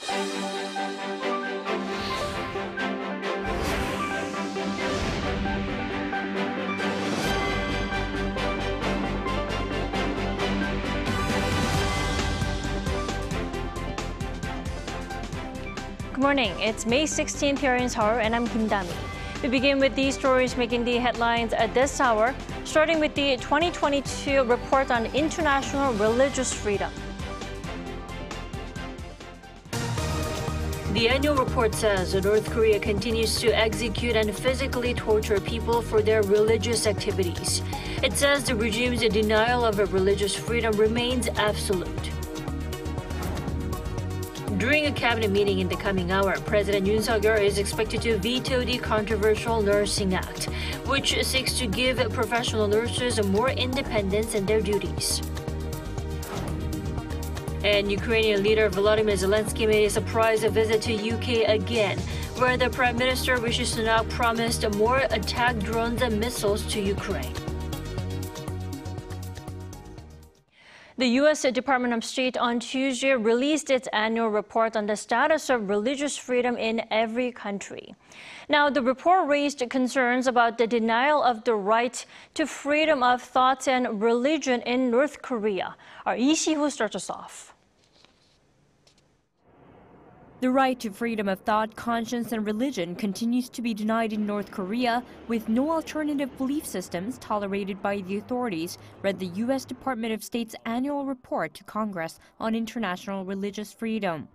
Good morning. It's May 16th here in Seoul, and I'm Kim Dami. We begin with these stories making the headlines at this hour, starting with the 2022 report on international religious freedom. The annual report says North Korea continues to execute and physically torture people for their religious activities. It says the regime's denial of religious freedom remains absolute. During a cabinet meeting in the coming hour, President Yoon is expected to veto the controversial Nursing Act, which seeks to give professional nurses more independence in their duties. And Ukrainian leader Volodymyr Zelenskyy made a surprise visit to UK again, where the Prime Minister Rishi Sunak promised more attack drones and missiles to Ukraine. The U.S. Department of State on Tuesday released its annual report on the status of religious freedom in every country. Now, the report raised concerns about the denial of the right to freedom of thought and religion in North Korea. Our Lee Si-hoo starts us off. The right to freedom of thought, conscience, and religion continues to be denied in North Korea, with no alternative belief systems tolerated by the authorities, read the U.S. Department of State's annual report to Congress on international religious freedom.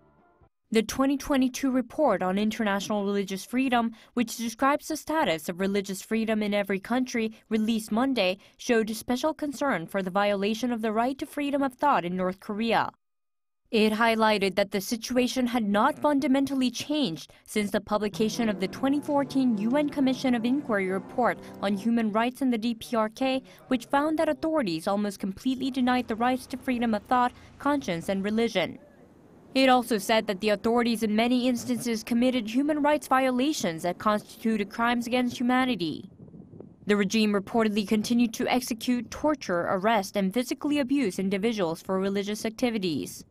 The 2022 report on international religious freedom, which describes the status of religious freedom in every country, released Monday, showed special concern for the violation of the right to freedom of thought in North Korea. It highlighted that the situation had not fundamentally changed since the publication of the 2014 UN Commission of Inquiry report on human rights in the DPRK, which found that authorities almost completely denied the rights to freedom of thought, conscience, and religion. It also said that the authorities in many instances committed human rights violations that constituted crimes against humanity. The regime reportedly continued to execute, torture, arrest, and physically abuse individuals for religious activities.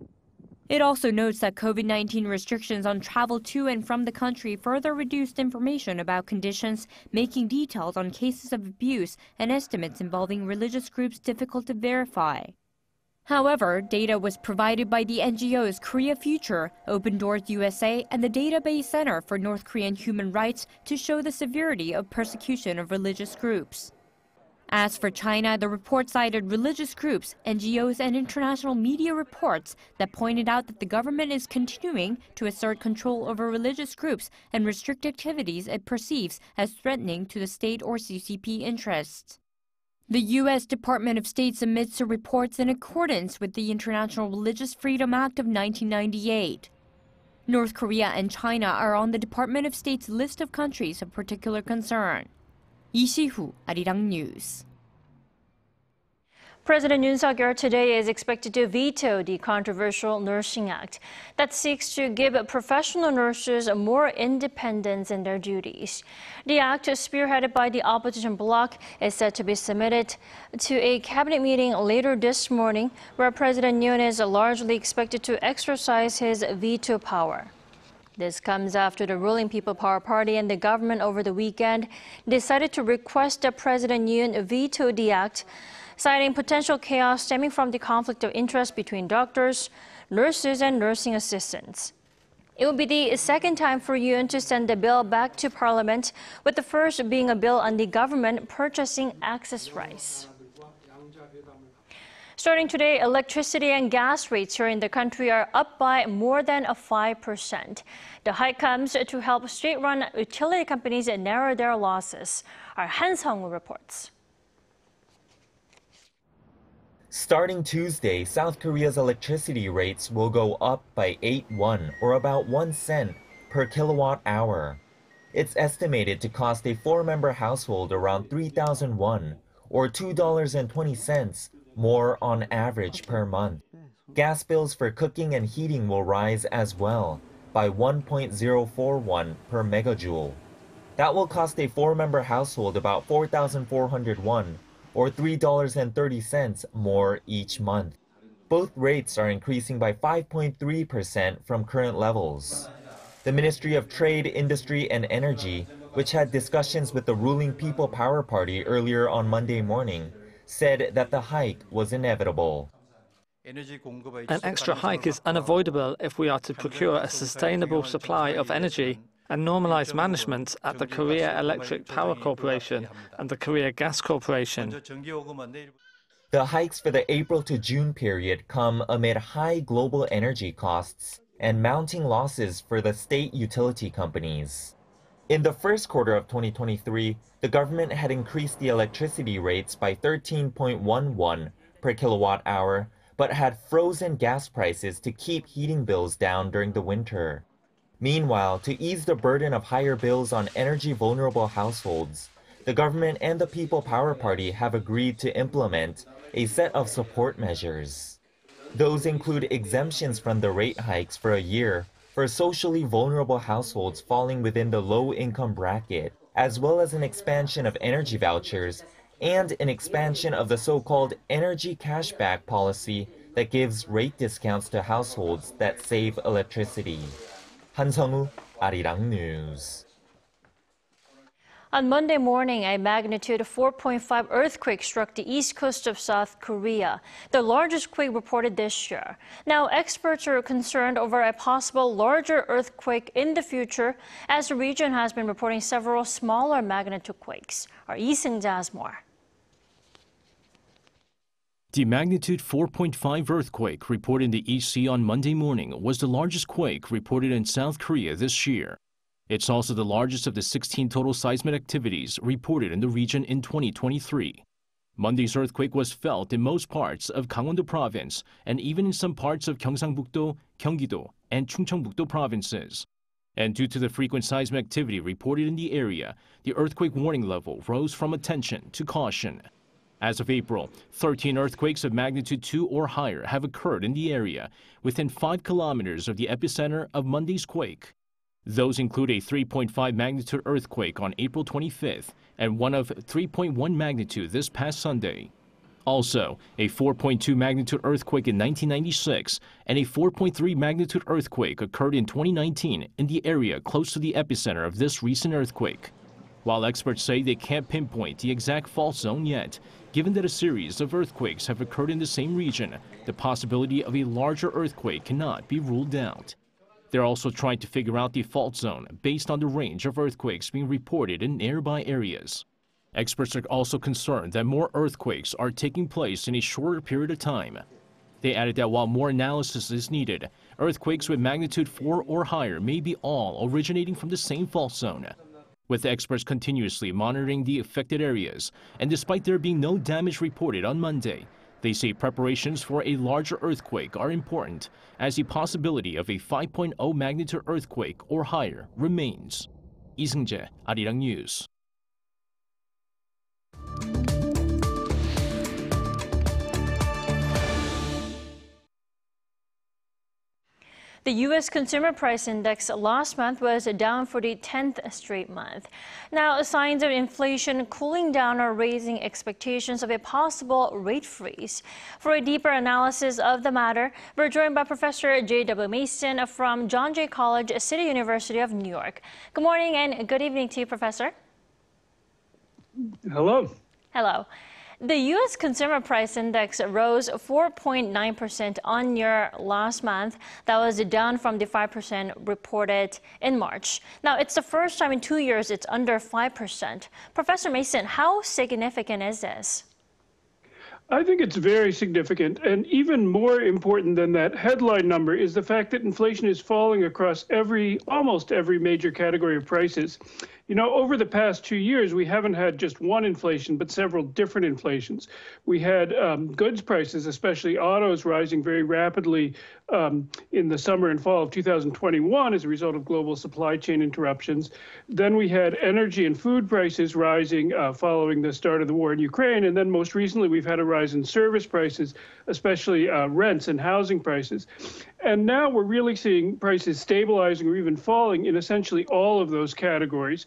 It also notes that COVID-19 restrictions on travel to and from the country further reduced information about conditions, making details on cases of abuse and estimates involving religious groups difficult to verify. However, data was provided by the NGOs Korea Future, Open Doors USA, and the Database Center for North Korean Human Rights to show the severity of persecution of religious groups. As for China, the report cited religious groups, NGOs, and international media reports that pointed out that the government is continuing to assert control over religious groups and restrict activities it perceives as threatening to the state or CCP interests. The U.S. Department of State submits the reports in accordance with the International Religious Freedom Act of 1998. North Korea and China are on the Department of State's list of countries of particular concern. Lee Si-hoo, Arirang News. President Yoon today is expected to veto the controversial Nursing Act that seeks to give professional nurses more independence in their duties. The act, spearheaded by the opposition bloc, is set to be submitted to a cabinet meeting later this morning, where President Yoon is largely expected to exercise his veto power. This comes after the ruling People Power Party and the government over the weekend decided to request that President Yoon veto the act, citing potential chaos stemming from the conflict of interest between doctors, nurses, and nursing assistants. It will be the second time for Yoon to send the bill back to Parliament, with the first being a bill on the government purchasing access rights. Starting today, electricity and gas rates here in the country are up by more than 5%. The hike comes to help state-run utility companies narrow their losses. Our Han Sung reports. Starting Tuesday, South Korea's electricity rates will go up by 8 won, or about 1 cent, per kilowatt hour. It's estimated to cost a 4-member household around 3,000 won, or $2.20, more on average per month. Gas bills for cooking and heating will rise as well, by 1.041 per megajoule. That will cost a 4-member household about 4,400 won, or $3.30 more each month. both rates are increasing by 5.3% from current levels. The Ministry of Trade, Industry and Energy, which had discussions with the ruling People Power Party earlier on Monday morning, said that the hike was inevitable. An extra hike is unavoidable if we are to procure a sustainable supply of energy and normalize management at the Korea Electric Power Corporation and the Korea Gas Corporation. The hikes for the April to June period come amid high global energy costs and mounting losses for the state utility companies. In the first quarter of 2023, the government had increased the electricity rates by 13.11 per kilowatt hour, but had frozen gas prices to keep heating bills down during the winter. Meanwhile, to ease the burden of higher bills on energy-vulnerable households, the government and the People Power Party have agreed to implement a set of support measures. Those include exemptions from the rate hikes for a year for socially vulnerable households falling within the low-income bracket, as well as an expansion of energy vouchers and an expansion of the so-called energy cashback policy that gives rate discounts to households that save electricity. 한성우, Arirang News. On Monday morning, a magnitude 4.5 earthquake struck the east coast of South Korea, the largest quake reported this year. Now, experts are concerned over a possible larger earthquake in the future, as the region has been reporting several smaller magnitude quakes. Our Lee Seung-ja has more. The magnitude 4.5 earthquake reported in the East Sea on Monday morning was the largest quake reported in South Korea this year. It's also the largest of the 16 total seismic activities reported in the region in 2023. Monday's earthquake was felt in most parts of Gangneung province and even in some parts of Gyeongsangbuk-do, Gyeonggi-do, and Chungcheongbuk-do provinces. And due to the frequent seismic activity reported in the area, the earthquake warning level rose from attention to caution. As of April, 13 earthquakes of magnitude 2 or higher have occurred in the area, within 5 kilometers of the epicenter of Monday's quake. Those include a 3.5 magnitude earthquake on April 25th and one of 3.1 magnitude this past Sunday. Also, a 4.2 magnitude earthquake in 1996 and a 4.3 magnitude earthquake occurred in 2019 in the area close to the epicenter of this recent earthquake. While experts say they can't pinpoint the exact fault zone yet, given that a series of earthquakes have occurred in the same region, the possibility of a larger earthquake cannot be ruled out. They're also trying to figure out the fault zone based on the range of earthquakes being reported in nearby areas. Experts are also concerned that more earthquakes are taking place in a shorter period of time. They added that while more analysis is needed, earthquakes with magnitude 4 or higher may be all originating from the same fault zone. With experts continuously monitoring the affected areas, and despite there being no damage reported on Monday, they say preparations for a larger earthquake are important, as the possibility of a 5.0 magnitude earthquake or higher remains. Lee Seung-ja, Arirang News. The U.S. Consumer Price Index last month was down for the 10th straight month. Now, signs of inflation cooling down are raising expectations of a possible rate freeze. For a deeper analysis of the matter, we're joined by Professor J.W. Mason from John Jay College, City University of New York. Good morning and good evening to you, Professor. Hello. Hello. The U.S. Consumer Price Index rose 4.9% on year last month. That was down from the 5% reported in March. Now, it's the first time in 2 years it's under 5%. Professor Mason, how significant is this? I think it's very significant, and even more important than that headline number is the fact that inflation is falling across almost every major category of prices. You know, over the past 2 years, we haven't had just one inflation, but several different inflations. We had goods prices, especially autos, rising very rapidly in the summer and fall of 2021 as a result of global supply chain interruptions. Then we had energy and food prices rising following the start of the war in Ukraine. And then most recently, we've had a rise in service prices, especially rents and housing prices. And now we're really seeing prices stabilizing or even falling in essentially all of those categories.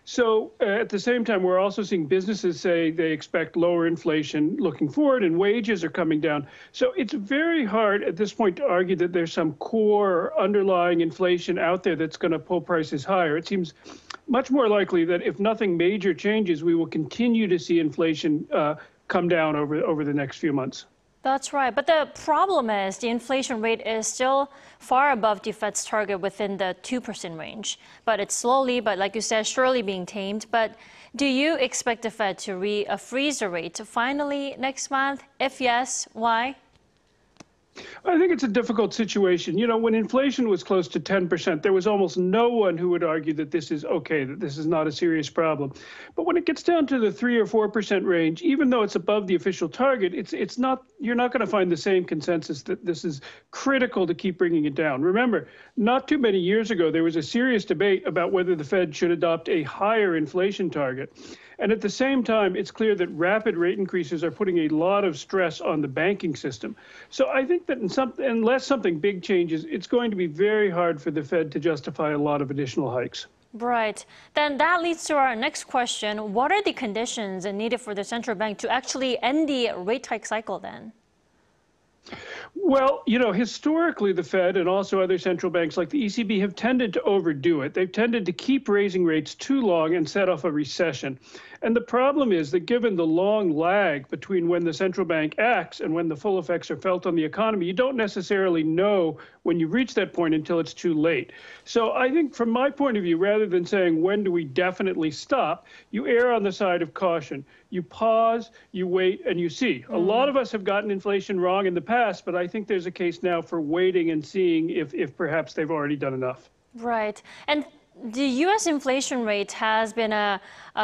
So at the same time, we're also seeing businesses say they expect lower inflation looking forward, and wages are coming down. So it's very hard at this point to argue that there's some core or underlying inflation out there that's going to pull prices higher. It seems much more likely that if nothing major changes, we will continue to see inflation come down over the next few months. That's right. But the problem is the inflation rate is still far above the Fed's target within the 2% range. But it's slowly, but like you said, surely being tamed. But do you expect the Fed to freeze the rate finally next month? If yes, why? I think it's a difficult situation. You know, when inflation was close to 10%, there was almost no one who would argue that this is okay, that this is not a serious problem. But when it gets down to the 3 or 4% range, even though it's above the official target, it's not. You're not going to find the same consensus that this is critical to keep bringing it down. Remember, not too many years ago, there was a serious debate about whether the Fed should adopt a higher inflation target. And at the same time, it's clear that rapid rate increases are putting a lot of stress on the banking system. So I think that unless something big changes, it's going to be very hard for the Fed to justify a lot of additional hikes. Right. Then that leads to our next question. What are the conditions needed for the central bank to actually end the rate hike cycle then? Well, you know, historically, the Fed and also other central banks like the ECB have tended to overdo it. They've tended to keep raising rates too long and set off a recession. And the problem is that given the long lag between when the central bank acts and when the full effects are felt on the economy, you don't necessarily know when you reach that point until it's too late. So I think from my point of view, rather than saying when do we definitely stop, you err on the side of caution. You pause, you wait, and you see. A lot of us have gotten inflation wrong in the past, but I think there's a case now for waiting and seeing if perhaps they've already done enough. Right. And the U.S. inflation rate has been a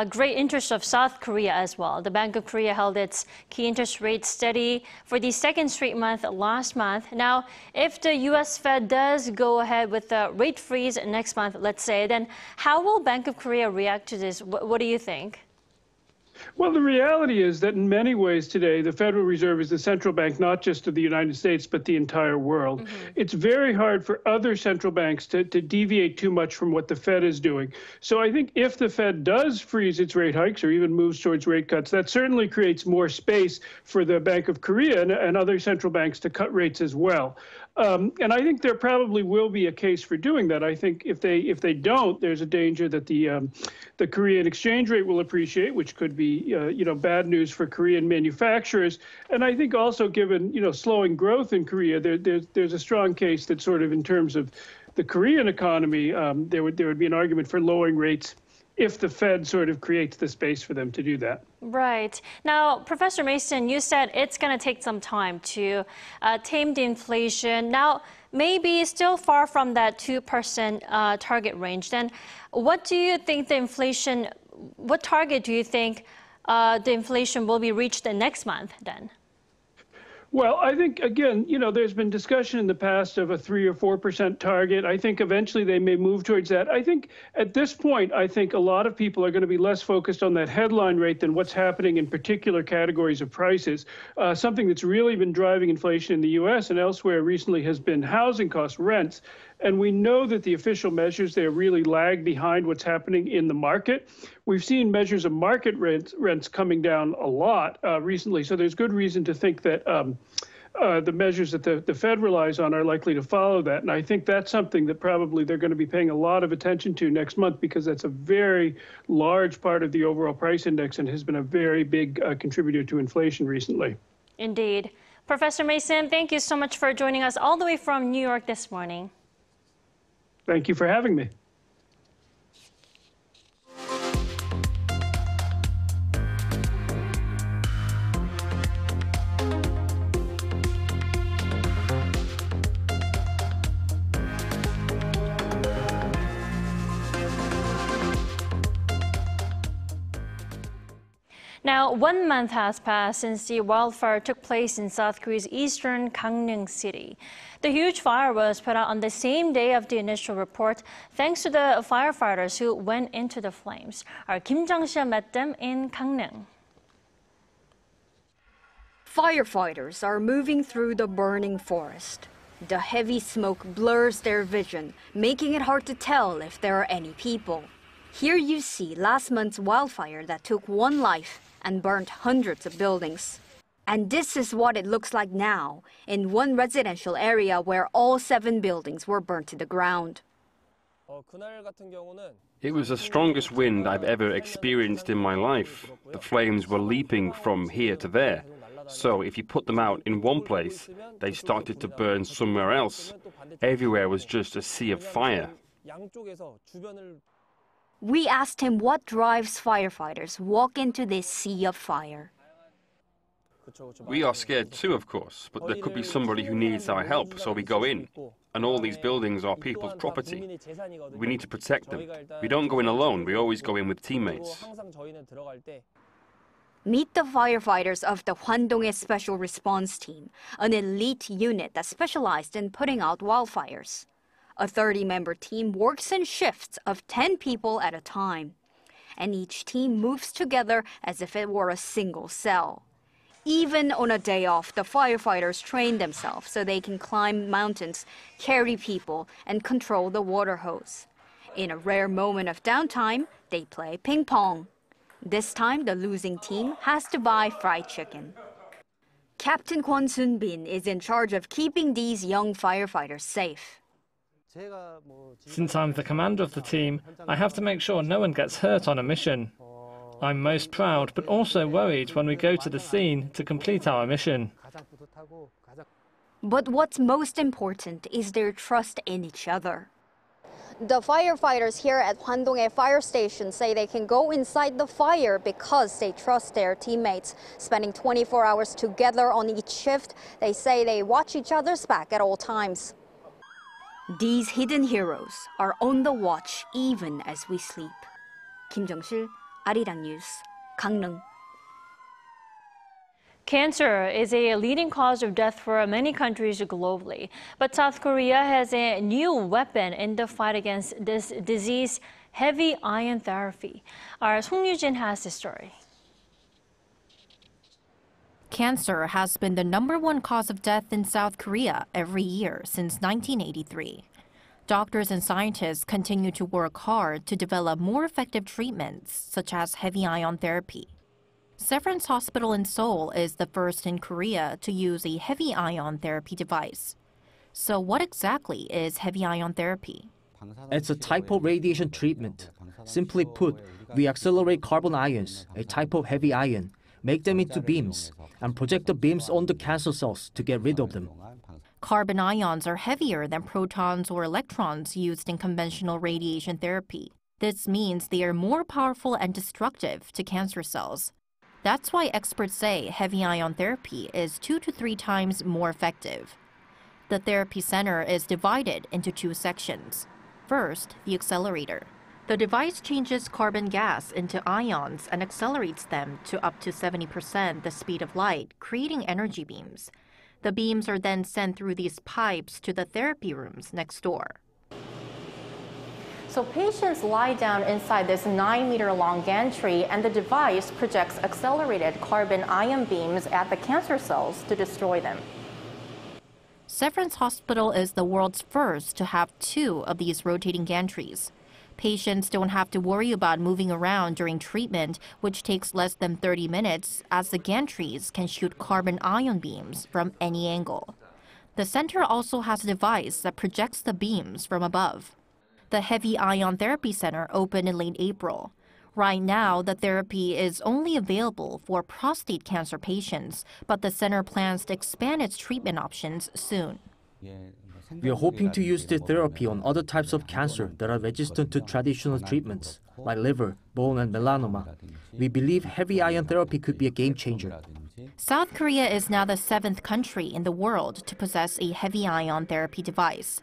great interest of South Korea as well. The Bank of Korea held its key interest rate steady for the second straight month last month. Now, if the U.S. Fed does go ahead with the rate freeze next month, let's say, then how will Bank of Korea react to this? What do you think? Well, the reality is that in many ways today, the Federal Reserve is the central bank, not just of the United States, but the entire world. It's very hard for other central banks to deviate too much from what the Fed is doing. So I think if the Fed does freeze its rate hikes or even moves towards rate cuts, that certainly creates more space for the Bank of Korea and other central banks to cut rates as well. And I think there probably will be a case for doing that. I think if they don't, there's a danger that the Korean exchange rate will appreciate, which could be bad news for Korean manufacturers. And I think also given slowing growth in Korea, there's a strong case that sort of in terms of the Korean economy, there would be an argument for lowering rates if the Fed sort of creates the space for them to do that. Right. Now, Professor Mason, you said it's going to take some time to tame the inflation. Now, maybe still far from that 2% target range. Then what do you think what target do you think the inflation will be reached next month then? Well, I think, again, there's been discussion in the past of a 3 or 4% target. I think eventually they may move towards that. I think at this point, I think a lot of people are going to be less focused on that headline rate than what's happening in particular categories of prices. Something that's really been driving inflation in the U.S. and elsewhere recently has been housing costs, rents. And we know that the official measures there really lag behind what's happening in the market. We've seen measures of market rents coming down a lot recently. So there's good reason to think that the measures that the Fed relies on are likely to follow that. And I think that's something that probably they're going to be paying a lot of attention to next month because that's a very large part of the overall price index and has been a very big contributor to inflation recently. Indeed. Professor Mason, thank you so much for joining us all the way from New York this morning. Thank you for having me. Now, 1 month has passed since the wildfire took place in South Korea's eastern Gangneung city. The huge fire was put out on the same day of the initial report, thanks to the firefighters who went into the flames. Our Kim Jung-sia met them in Gangneung. Firefighters are moving through the burning forest. The heavy smoke blurs their vision, making it hard to tell if there are any people. Here you see last month's wildfire that took one life and burnt hundreds of buildings. And this is what it looks like now in one residential area where all 7 buildings were burnt to the ground. It was the strongest wind I've ever experienced in my life. The flames were leaping from here to there. So if you put them out in one place, they started to burn somewhere else. Everywhere was just a sea of fire. We asked him what drives firefighters walk into this sea of fire. We are scared too, of course, but there could be somebody who needs our help, so we go in. And all these buildings are people's property. We need to protect them. We don't go in alone, we always go in with teammates. Meet the firefighters of the Donghae Special Response Team, an elite unit that specialized in putting out wildfires. A 30-member team works in shifts of 10 people at a time, and each team moves together as if it were a single cell. Even on a day off, the firefighters train themselves so they can climb mountains, carry people, and control the water hose. In a rare moment of downtime, they play ping pong. This time, the losing team has to buy fried chicken. Captain Kwon Soon-bin is in charge of keeping these young firefighters safe. Since I'm the commander of the team, I have to make sure no one gets hurt on a mission. I'm most proud, but also worried when we go to the scene to complete our mission. But what's most important is their trust in each other. The firefighters here at Donghae Fire Station say they can go inside the fire because they trust their teammates. Spending 24 hours together on each shift, they say they watch each other's back at all times. These hidden heroes are on the watch even as we sleep. Kim Jung-sil, Arirang News, Gangneung. Cancer is a leading cause of death for many countries globally, but South Korea has a new weapon in the fight against this disease, heavy ion therapy. Our Song Yoo-jin has the story. Cancer has been the #1 cause of death in South Korea every year since 1983. Doctors and scientists continue to work hard to develop more effective treatments, such as heavy ion therapy. Severance Hospital in Seoul is the first in Korea to use a heavy ion therapy device. So what exactly is heavy ion therapy? It's a type of radiation treatment. Simply put, we accelerate carbon ions, a type of heavy ion, make them into beams, and project the beams on the cancer cells to get rid of them. Carbon ions are heavier than protons or electrons used in conventional radiation therapy. This means they are more powerful and destructive to cancer cells. That's why experts say heavy ion therapy is 2 to 3 times more effective. The therapy center is divided into 2 sections. First, the accelerator. The device changes carbon gas into ions and accelerates them to up to 70% the speed of light, creating energy beams. The beams are then sent through these pipes to the therapy rooms next door. So patients lie down inside this 9-meter-long gantry, and the device projects accelerated carbon ion beams at the cancer cells to destroy them. Severance Hospital is the world's first to have 2 of these rotating gantries. Patients don't have to worry about moving around during treatment, which takes less than 30 minutes, as the gantries can shoot carbon ion beams from any angle. The center also has a device that projects the beams from above. The Heavy Ion Therapy Center opened in late April. Right now, the therapy is only available for prostate cancer patients, but the center plans to expand its treatment options soon. We are hoping to use the therapy on other types of cancer that are resistant to traditional treatments, like liver, bone, and melanoma. We believe heavy ion therapy could be a game changer. South Korea is now the 7th country in the world to possess a heavy ion therapy device.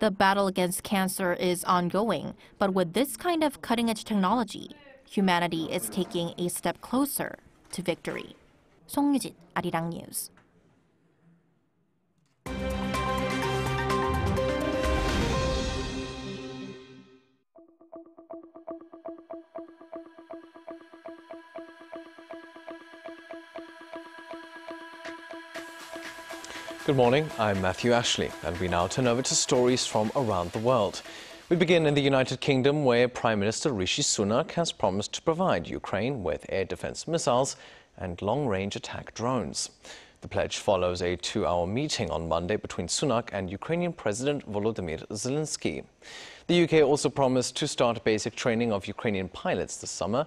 The battle against cancer is ongoing, but with this kind of cutting-edge technology, humanity is taking a step closer to victory. Song Yoo-jin, Arirang News. Good morning, I'm Matthew Ashley, and we now turn over to stories from around the world. We begin in the United Kingdom, where Prime Minister Rishi Sunak has promised to provide Ukraine with air defense missiles and long-range attack drones. The pledge follows a 2-hour meeting on Monday between Sunak and Ukrainian President Volodymyr Zelenskyy. The UK also promised to start basic training of Ukrainian pilots this summer,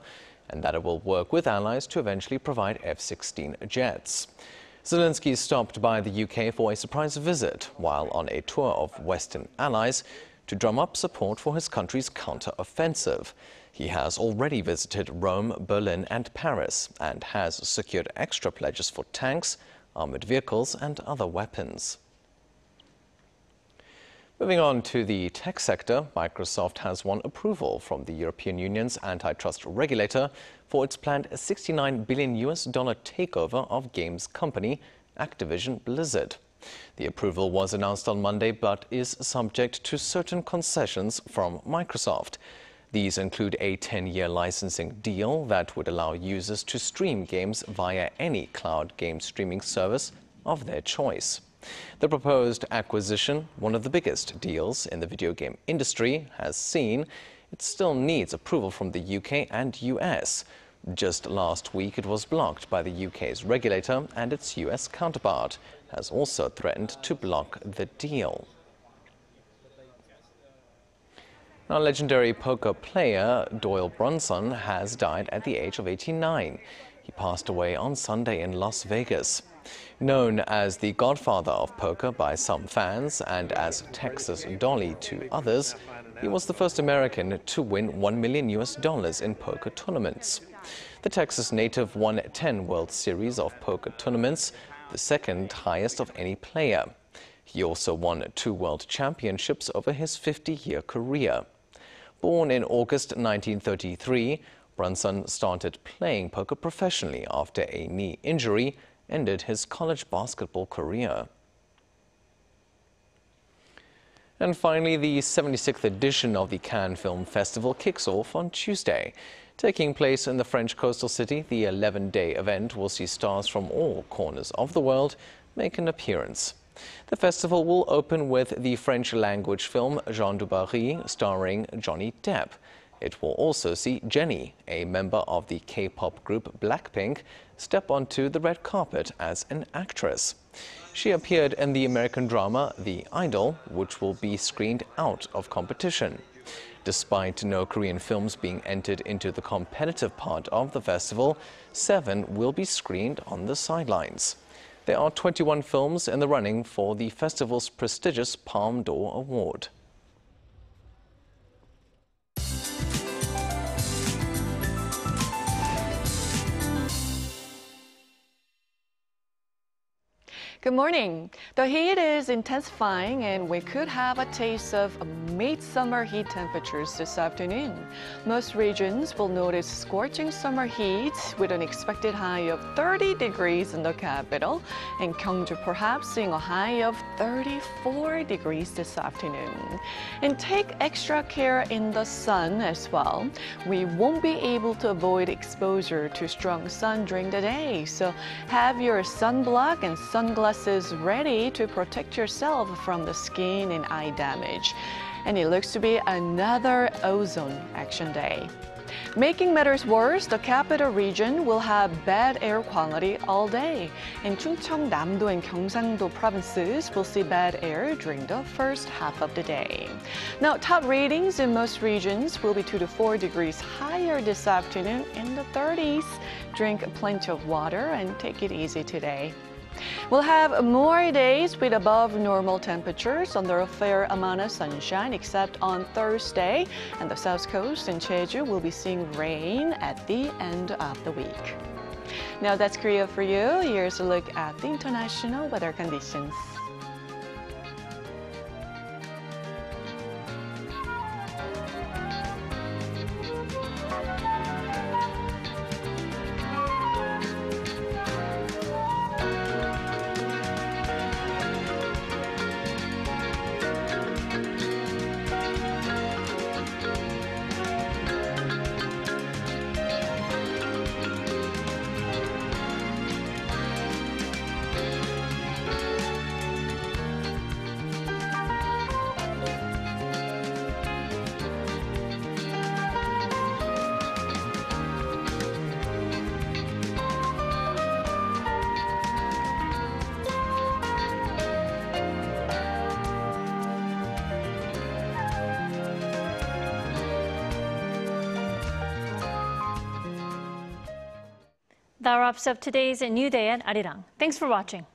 and that it will work with allies to eventually provide F-16 jets. Zelenskyy stopped by the UK for a surprise visit while on a tour of Western allies to drum up support for his country's counter-offensive. He has already visited Rome, Berlin and Paris and has secured extra pledges for tanks, armored vehicles and other weapons. Moving on to the tech sector, Microsoft has won approval from the European Union's antitrust regulator for its planned $69 billion takeover of games company Activision Blizzard. The approval was announced on Monday but is subject to certain concessions from Microsoft. These include a 10-year licensing deal that would allow users to stream games via any cloud game streaming service of their choice. The proposed acquisition, one of the biggest deals in the video game industry has seen, it still needs approval from the UK and US. Just last week, it was blocked by the UK's regulator, and its US counterpart has also threatened to block the deal. Now, legendary poker player Doyle Brunson has died at the age of 89. He passed away on Sunday in Las Vegas. Known as the Godfather of Poker by some fans and as Texas Dolly to others, he was the first American to win $1 million in poker tournaments. The Texas native won 10 World Series of Poker tournaments, the second highest of any player. He also won 2 World Championships over his 50-year career. Born in August 1933, Brunson started playing poker professionally after a knee injury ended his college basketball career. And finally, the 76th edition of the Cannes Film Festival kicks off on Tuesday. Taking place in the French coastal city, the 11-day event will see stars from all corners of the world make an appearance. The festival will open with the French-language film Jean du Barry, starring Johnny Depp. It will also see Jennie, a member of the K-pop group Blackpink, step onto the red carpet as an actress. She appeared in the American drama The Idol, which will be screened out of competition. Despite no Korean films being entered into the competitive part of the festival, 7 will be screened on the sidelines. There are 21 films in the running for the festival's prestigious Palme d'Or award. Good morning. The heat is intensifying and we could have a taste of midsummer heat temperatures this afternoon. Most regions will notice scorching summer heat with an expected high of 30 degrees in the capital, and Gyeongju perhaps seeing a high of 34 degrees this afternoon. And take extra care in the sun as well. We won't be able to avoid exposure to strong sun during the day, so have your sunblock and sunglasses ready to protect yourself from the skin and eye damage. And it looks to be another ozone action day. Making matters worse, the capital region will have bad air quality all day. In Chungcheong, Namdo, and Gyeongsangdo provinces will see bad air during the first half of the day. Now, top ratings in most regions will be 2 to 4 degrees higher this afternoon in the 30s. Drink plenty of water and take it easy today. We'll have more days with above normal temperatures under a fair amount of sunshine, except on Thursday, and the south coast and Jeju will be seeing rain at the end of the week. Now that's Korea for you. Here's a look at the international weather conditions. That wraps up today's New Day at Arirang. Thanks for watching.